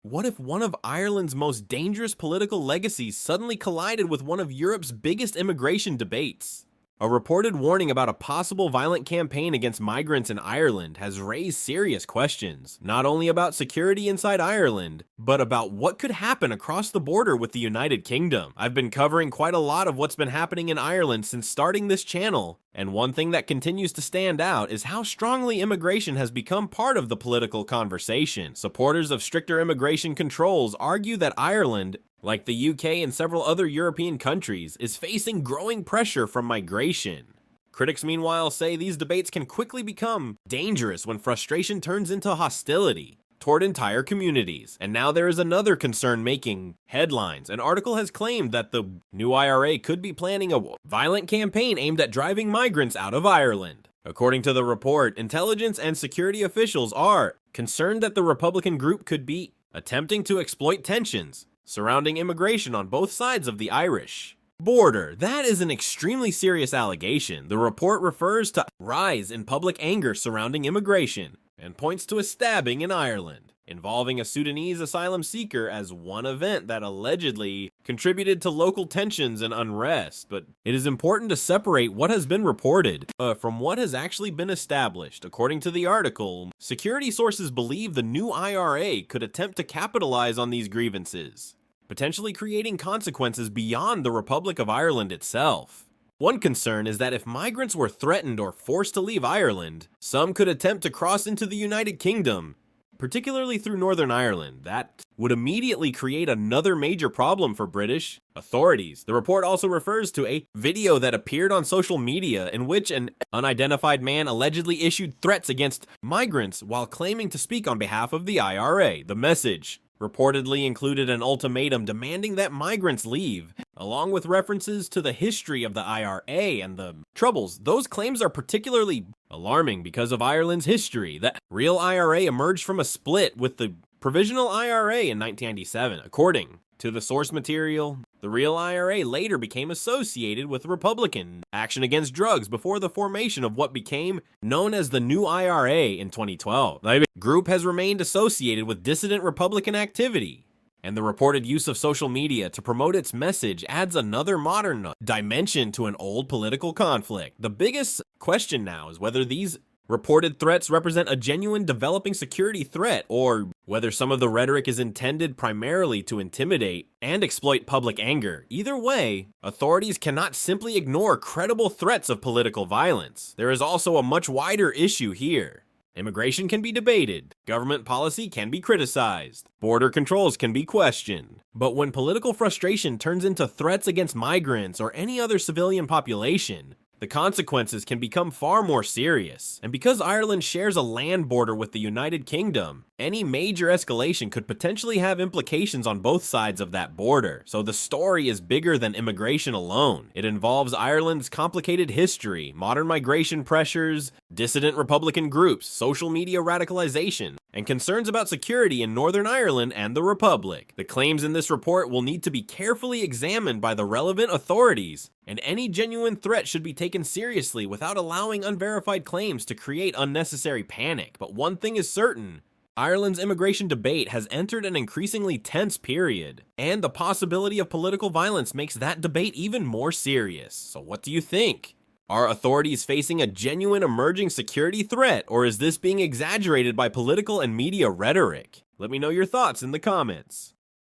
What if one of Ireland's most dangerous political legacies suddenly collided with one of Europe's biggest immigration debates? A reported warning about a possible violent campaign against migrants in Ireland has raised serious questions, not only about security inside Ireland, but about what could happen across the border with the United Kingdom. I've been covering quite a lot of what's been happening in Ireland since starting this channel, and one thing that continues to stand out is how strongly immigration has become part of the political conversation. Supporters of stricter immigration controls argue that Ireland, like the UK and several other European countries, is facing growing pressure from migration. Critics meanwhile say these debates can quickly become dangerous when frustration turns into hostility toward entire communities. And now there is another concern making headlines. An article has claimed that the new IRA could be planning a violent campaign aimed at driving migrants out of Ireland. According to the report, intelligence and security officials are concerned that the Republican group could be attempting to exploit tensions surrounding immigration on both sides of the Irish border. That is an extremely serious allegation. The report refers to a rise in public anger surrounding immigration and points to a stabbing in Ireland involving a Sudanese asylum seeker as one event that allegedly contributed to local tensions and unrest. But it is important to separate what has been reported from what has actually been established. According to the article, security sources believe the new IRA could attempt to capitalize on these grievances, potentially creating consequences beyond the Republic of Ireland itself. One concern is that if migrants were threatened or forced to leave Ireland, some could attempt to cross into the United Kingdom, particularly through Northern Ireland. That would immediately create another major problem for British authorities. The report also refers to a video that appeared on social media in which an unidentified man allegedly issued threats against migrants while claiming to speak on behalf of the IRA. The message reportedly included an ultimatum demanding that migrants leave, along with references to the history of the IRA and the troubles. Those claims are particularly alarming because of Ireland's history. The real IRA emerged from a split with the provisional IRA in 1997. According to the source material, the real IRA later became associated with Republican action against drugs before the formation of what became known as the new IRA in 2012. The group has remained associated with dissident Republican activity, and the reported use of social media to promote its message adds another modern dimension to an old political conflict. The biggest question now is whether these reported threats represent a genuine developing security threat, or whether some of the rhetoric is intended primarily to intimidate and exploit public anger. Either way, authorities cannot simply ignore credible threats of political violence. There is also a much wider issue here. Immigration can be debated, government policy can be criticized, border controls can be questioned. But when political frustration turns into threats against migrants or any other civilian population, the consequences can become far more serious. And because Ireland shares a land border with the United Kingdom, any major escalation could potentially have implications on both sides of that border. So the story is bigger than immigration alone. It involves Ireland's complicated history, modern migration pressures, dissident Republican groups, social media radicalization, and concerns about security in Northern Ireland and the Republic. The claims in this report will need to be carefully examined by the relevant authorities, and any genuine threat should be taken seriously without allowing unverified claims to create unnecessary panic. But one thing is certain: Ireland's immigration debate has entered an increasingly tense period, and the possibility of political violence makes that debate even more serious. So what do you think? Are authorities facing a genuine emerging security threat, or is this being exaggerated by political and media rhetoric? Let me know your thoughts in the comments.